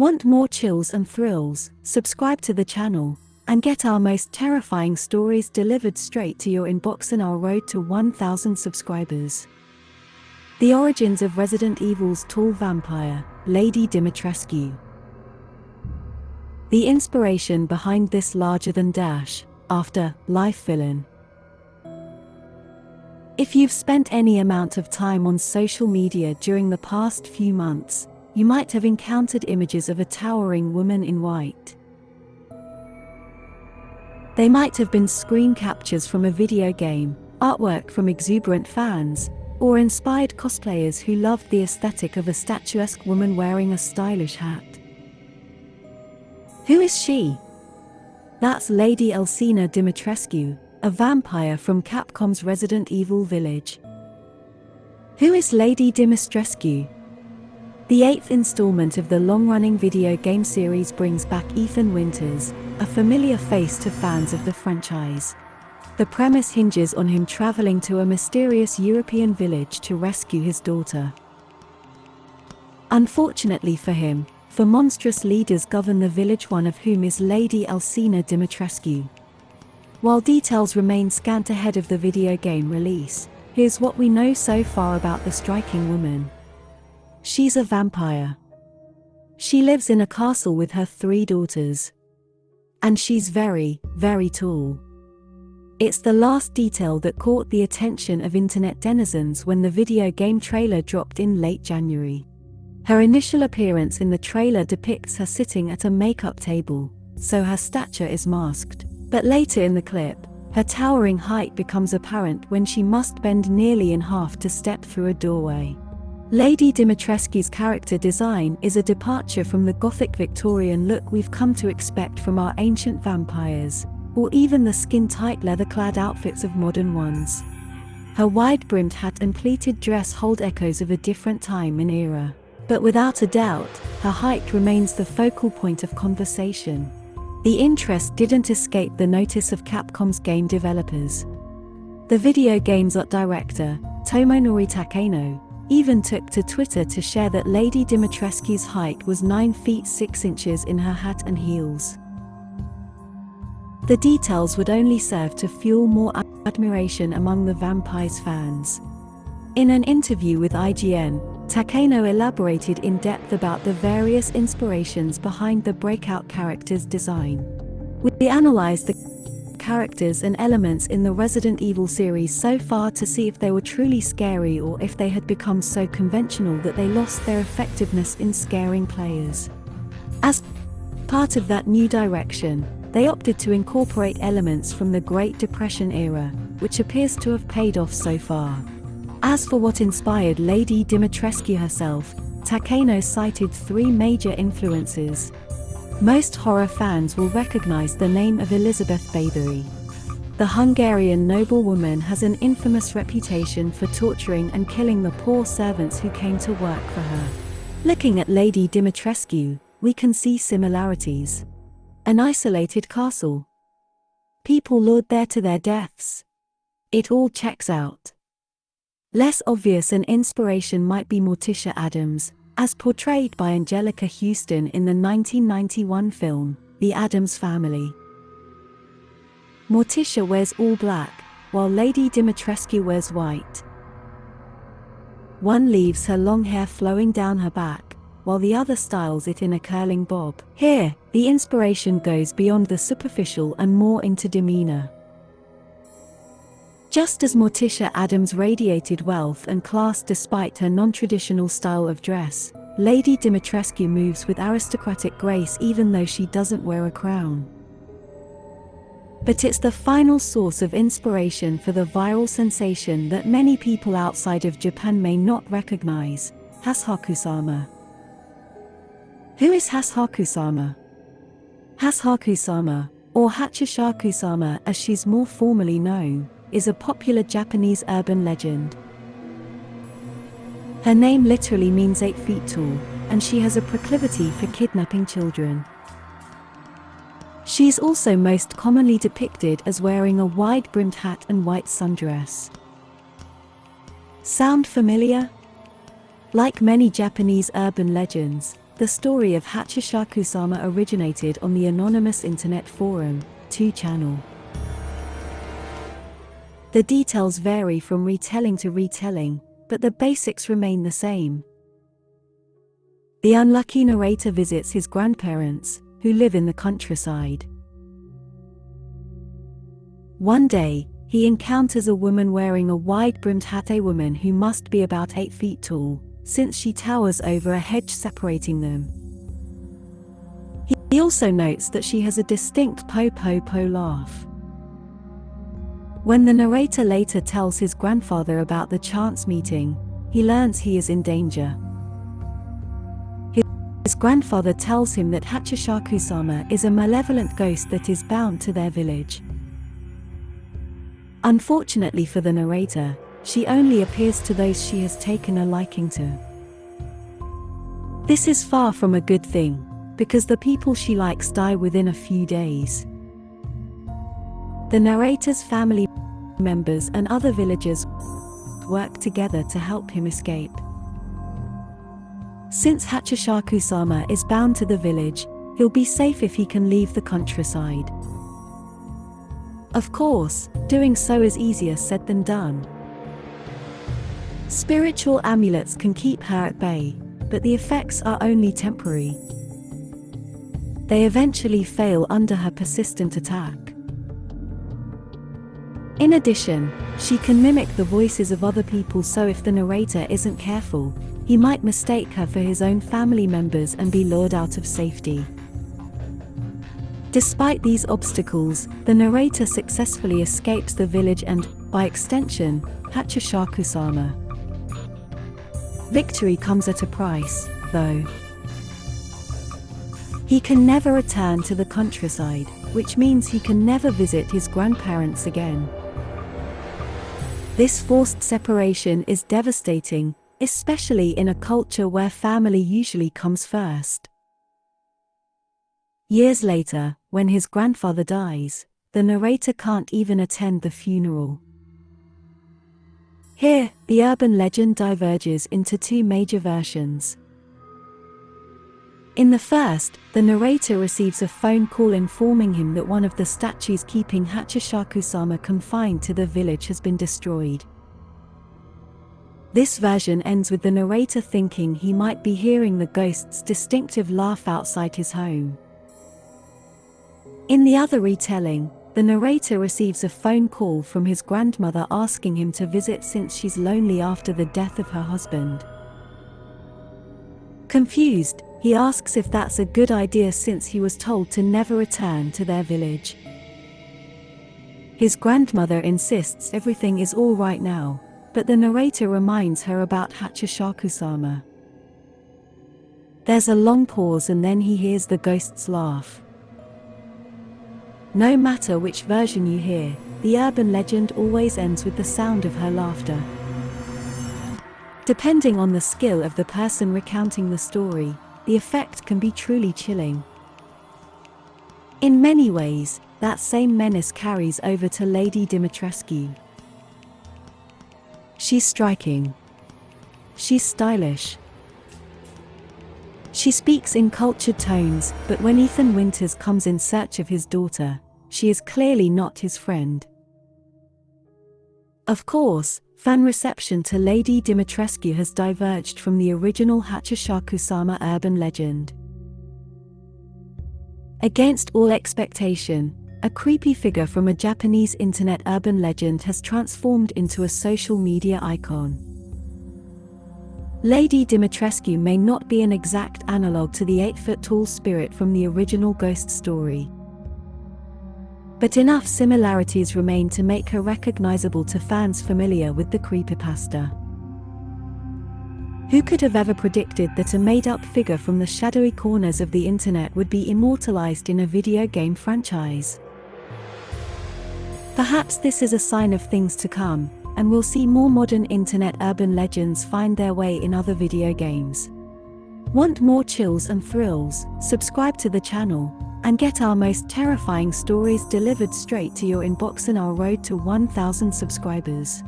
Want more chills and thrills? Subscribe to the channel and get our most terrifying stories delivered straight to your inbox on our road to 1,000 subscribers. The origins of Resident Evil's tall vampire, Lady Dimitrescu. The inspiration behind this larger-than-dash, after-life villain. If you've spent any amount of time on social media during the past few months, you might have encountered images of a towering woman in white. They might have been screen captures from a video game, artwork from exuberant fans, or inspired cosplayers who loved the aesthetic of a statuesque woman wearing a stylish hat. Who is she? That's Lady Elcina Dimitrescu, a vampire from Capcom's Resident Evil Village. Who is Lady Dimitrescu? The 8th installment of the long-running video game series brings back Ethan Winters, a familiar face to fans of the franchise. The premise hinges on him traveling to a mysterious European village to rescue his daughter. Unfortunately for him, four monstrous leaders govern the village, one of whom is Lady Elcina Dimitrescu. While details remain scant ahead of the video game release, here's what we know so far about the striking woman. She's a vampire. She lives in a castle with her 3 daughters. And she's very, very tall. It's the last detail that caught the attention of internet denizens when the video game trailer dropped in late January. Her initial appearance in the trailer depicts her sitting at a makeup table, so her stature is masked. But later in the clip, her towering height becomes apparent when she must bend nearly in half to step through a doorway. Lady Dimitrescu's character design is a departure from the Gothic Victorian look we've come to expect from our ancient vampires, or even the skin-tight leather-clad outfits of modern ones. Her wide-brimmed hat and pleated dress hold echoes of a different time and era. But without a doubt, her height remains the focal point of conversation. The interest didn't escape the notice of Capcom's game developers. The video game's art director, Tomonori Takano, even took to Twitter to share that Lady Dimitrescu's height was 9 feet 6 inches in her hat and heels. The details would only serve to fuel more admiration among the vampire's fans. In an interview with IGN, Takano elaborated in depth about the various inspirations behind the breakout character's design. We analyzed the characters and elements in the Resident Evil series so far to see if they were truly scary or if they had become so conventional that they lost their effectiveness in scaring players. As part of that new direction, they opted to incorporate elements from the Great Depression era, which appears to have paid off so far. As for what inspired Lady Dimitrescu herself, Takano cited 3 major influences. Most horror fans will recognize the name of Elizabeth Bathory. The Hungarian noblewoman has an infamous reputation for torturing and killing the poor servants who came to work for her. Looking at Lady Dimitrescu, we can see similarities. An isolated castle. People lured there to their deaths. It all checks out. Less obvious an inspiration might be Morticia Addams, as portrayed by Angelica Houston in the 1991 film, The Addams Family. Morticia wears all black, while Lady Dimitrescu wears white. One leaves her long hair flowing down her back, while the other styles it in a curling bob. Here, the inspiration goes beyond the superficial and more into demeanor. Just as Morticia Addams radiated wealth and class despite her non-traditional style of dress, Lady Dimitrescu moves with aristocratic grace even though she doesn't wear a crown. But it's the final source of inspiration for the viral sensation that many people outside of Japan may not recognize, Hasaku-sama. Who is Hasaku-sama? Hasaku-sama, or Hachishaka-sama as she's more formally known, is a popular Japanese urban legend. Her name literally means 8 feet tall, and she has a proclivity for kidnapping children. She's also most commonly depicted as wearing a wide-brimmed hat and white sundress. Sound familiar? Like many Japanese urban legends, The story of Hachishaka-sama originated on the anonymous internet forum, 2channel. The details vary from retelling to retelling, but the basics remain the same. The unlucky narrator visits his grandparents, who live in the countryside. One day, he encounters a woman wearing a wide-brimmed hat, a woman who must be about 8 feet tall, since she towers over a hedge separating them. He also notes that she has a distinct po-po-po laugh. When the narrator later tells his grandfather about the chance meeting, he learns he is in danger. His grandfather tells him that Hachishaka-sama is a malevolent ghost that is bound to their village. Unfortunately for the narrator, she only appears to those she has taken a liking to. This is far from a good thing, because the people she likes die within a few days. The narrator's family members and other villagers work together to help him escape. Since Hachishaka-sama is bound to the village, he'll be safe if he can leave the countryside. Of course, doing so is easier said than done. Spiritual amulets can keep her at bay, but the effects are only temporary. They eventually fail under her persistent attack. In addition, she can mimic the voices of other people, so if the narrator isn't careful, he might mistake her for his own family members and be lured out of safety. Despite these obstacles, the narrator successfully escapes the village and, by extension, Hachishaka-sama. Victory comes at a price, though. He can never return to the countryside, which means he can never visit his grandparents again. This forced separation is devastating, especially in a culture where family usually comes first. Years later, when his grandfather dies, the narrator can't even attend the funeral. Here, the urban legend diverges into 2 major versions. In the first, the narrator receives a phone call informing him that one of the statues keeping Hachishaka-sama confined to the village has been destroyed. This version ends with the narrator thinking he might be hearing the ghost's distinctive laugh outside his home. In the other retelling, the narrator receives a phone call from his grandmother asking him to visit since she's lonely after the death of her husband. Confused, he asks if that's a good idea since he was told to never return to their village. His grandmother insists everything is all right now, but the narrator reminds her about Hachishaka-sama. There's a long pause and then he hears the ghost's laugh. No matter which version you hear, the urban legend always ends with the sound of her laughter. Depending on the skill of the person recounting the story, the effect can be truly chilling. In many ways, that same menace carries over to Lady Dimitrescu. She's striking. She's stylish. She speaks in cultured tones, but when Ethan Winters comes in search of his daughter, she is clearly not his friend. Of course, fan reception to Lady Dimitrescu has diverged from the original Hachishaka-sama urban legend. Against all expectation, a creepy figure from a Japanese internet urban legend has transformed into a social media icon. Lady Dimitrescu may not be an exact analogue to the 8-foot-tall spirit from the original ghost story, but enough similarities remain to make her recognizable to fans familiar with the creepypasta. Who could have ever predicted that a made-up figure from the shadowy corners of the internet would be immortalized in a video game franchise? Perhaps this is a sign of things to come, and we'll see more modern internet urban legends find their way in other video games. Want more chills and thrills? Subscribe to the channel, and get our most terrifying stories delivered straight to your inbox on our road to 1,000 subscribers.